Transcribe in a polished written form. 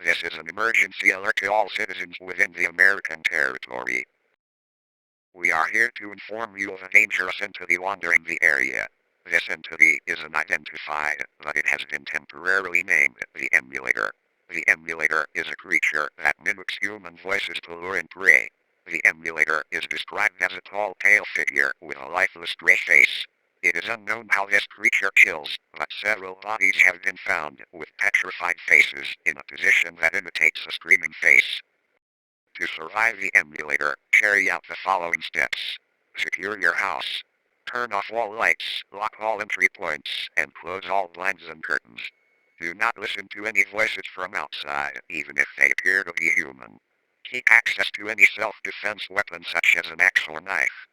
This is an emergency alert to all citizens within the American territory. We are here to inform you of a dangerous entity wandering the area. This entity is unidentified, but it has been temporarily named the Emulator. The Emulator is a creature that mimics human voices to lure in prey. The Emulator is described as a tall, pale figure with a lifeless gray face. It is unknown how this creature kills, but several bodies have been found with petrified faces in a position that imitates a screaming face. To survive the Emulator, carry out the following steps. Secure your house. Turn off all lights, lock all entry points, and close all blinds and curtains. Do not listen to any voices from outside, even if they appear to be human. Keep access to any self-defense weapon such as an axe or knife.